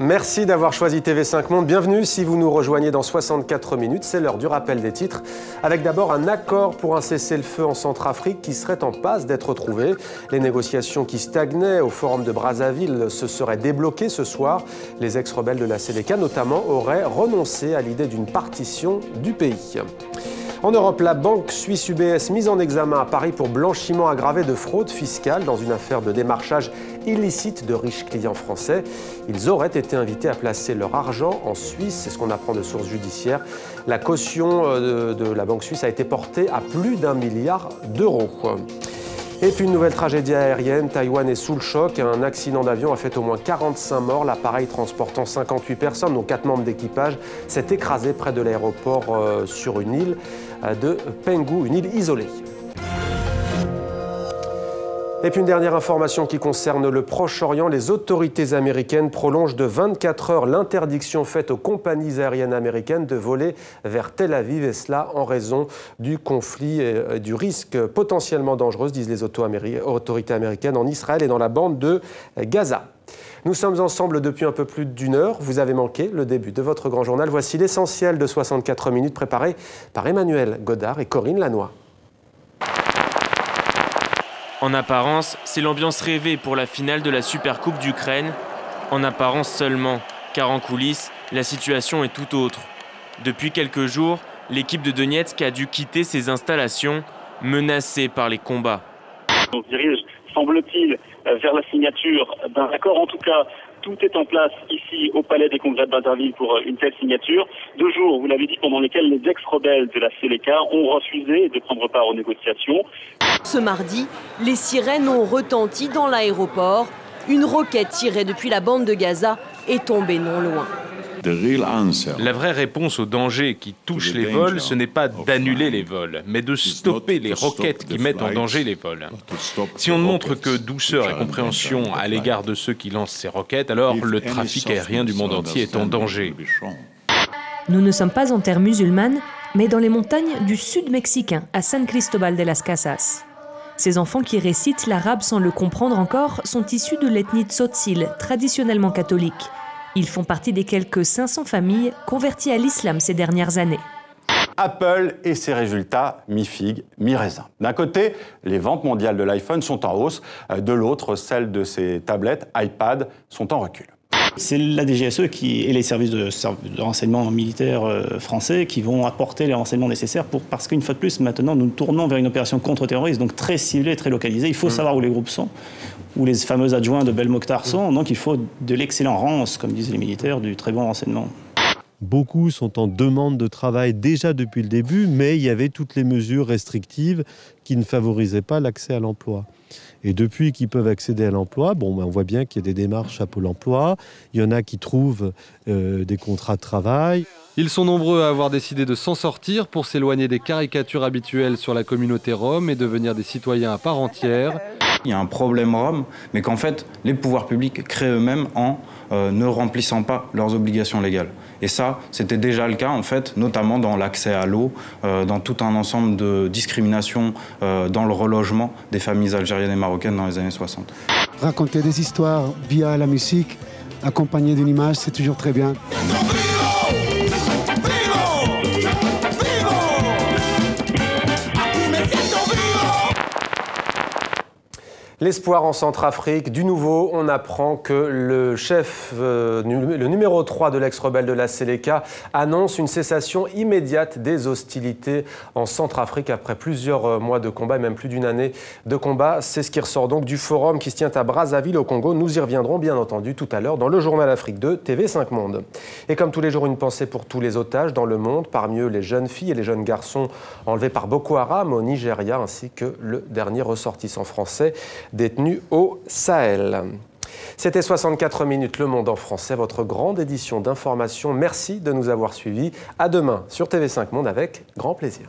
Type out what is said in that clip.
Merci d'avoir choisi TV5 Monde. Bienvenue si vous nous rejoignez dans 64 minutes. C'est l'heure du rappel des titres. Avec d'abord un accord pour un cessez-le-feu en Centrafrique qui serait en passe d'être trouvé. Les négociations qui stagnaient au forum de Brazzaville se seraient débloquées ce soir. Les ex-rebelles de la Séléka notamment auraient renoncé à l'idée d'une partition du pays. En Europe, la banque suisse UBS mise en examen à Paris pour blanchiment aggravé de fraude fiscale dans une affaire de démarchage illicite de riches clients français. Ils auraient été invités à placer leur argent en Suisse, c'est ce qu'on apprend de sources judiciaires. La caution de la banque suisse a été portée à plus d'1 milliard d'euros. Et puis une nouvelle tragédie aérienne, Taïwan est sous le choc. Un accident d'avion a fait au moins 45 morts. L'appareil transportant 58 personnes, dont 4 membres d'équipage, s'est écrasé près de l'aéroport sur une île de Penghu, une île isolée. Et puis une dernière information qui concerne le Proche-Orient. Les autorités américaines prolongent de 24 heures l'interdiction faite aux compagnies aériennes américaines de voler vers Tel Aviv, et cela en raison du conflit et du risque potentiellement dangereux, disent les autorités américaines, en Israël et dans la bande de Gaza. Nous sommes ensemble depuis un peu plus d'une heure. Vous avez manqué le début de votre grand journal. Voici l'essentiel de 64 minutes préparé par Emmanuel Godard et Corinne Lannoy. En apparence, c'est l'ambiance rêvée pour la finale de la Supercoupe d'Ukraine. En apparence seulement, car en coulisses, la situation est tout autre. Depuis quelques jours, l'équipe de Donetsk a dû quitter ses installations, menacée par les combats. On se dirige, semble-t-il, vers la signature d'un accord. En tout cas, tout est en place ici au Palais des Congrès de Brazzaville pour une telle signature. 2 jours, vous l'avez dit, pendant lesquels les ex-rebelles de la Séléka ont refusé de prendre part aux négociations. Ce mardi, les sirènes ont retenti dans l'aéroport. Une roquette tirée depuis la bande de Gaza est tombée non loin. La vraie réponse au danger qui touche les vols, ce n'est pas d'annuler les vols, mais de stopper les roquettes qui mettent en danger les vols. Si on ne montre que douceur et compréhension à l'égard de ceux qui lancent ces roquettes, alors le trafic aérien du monde entier est en danger. Nous ne sommes pas en terre musulmane, mais dans les montagnes du sud mexicain, à San Cristóbal de las Casas. Ces enfants qui récitent l'arabe sans le comprendre encore sont issus de l'ethnie tzotzil, traditionnellement catholique. Ils font partie des quelques 500 familles converties à l'islam ces dernières années. Apple et ses résultats mi-figue, mi-raisin. D'un côté, les ventes mondiales de l'iPhone sont en hausse. De l'autre, celles de ses tablettes, iPad, sont en recul. C'est la DGSE et les services de renseignement militaire français qui vont apporter les renseignements nécessaires parce qu'une fois de plus, maintenant, nous tournons vers une opération contre-terroriste, donc très ciblée, très localisée. Il faut savoir où les groupes sont, où les fameux adjoints de Belmokhtar sont. Donc il faut de l'excellent rance, comme disent les militaires, du très bon renseignement. Beaucoup sont en demande de travail déjà depuis le début, mais il y avait toutes les mesures restrictives qui ne favorisaient pas l'accès à l'emploi. Et depuis qu'ils peuvent accéder à l'emploi, on voit bien qu'il y a des démarches à Pôle emploi, il y en a qui trouvent des contrats de travail. Ils sont nombreux à avoir décidé de s'en sortir pour s'éloigner des caricatures habituelles sur la communauté rome et devenir des citoyens à part entière. Il y a un problème rome, mais qu'en fait, les pouvoirs publics créent eux-mêmes en ne remplissant pas leurs obligations légales. Et ça, c'était déjà le cas, en fait, notamment dans l'accès à l'eau, dans tout un ensemble de discriminations dans le relogement des familles algériennes et marocaines dans les années 60. Raconter des histoires via la musique, accompagné d'une image, c'est toujours très bien. L'espoir en Centrafrique. Du nouveau, on apprend que le chef, le numéro 3 de l'ex-rebelle de la Séléka, annonce une cessation immédiate des hostilités en Centrafrique après plusieurs mois de combat et même plus d'une année de combat. C'est ce qui ressort donc du forum qui se tient à Brazzaville au Congo. Nous y reviendrons bien entendu tout à l'heure dans le journal Afrique de TV5 Monde. Et comme tous les jours, une pensée pour tous les otages dans le monde, parmi eux les jeunes filles et les jeunes garçons enlevés par Boko Haram au Nigeria, ainsi que le dernier ressortissant français détenu au Sahel. C'était 64 minutes Le Monde en français, votre grande édition d'information. Merci de nous avoir suivis. À demain sur TV5 Monde avec grand plaisir.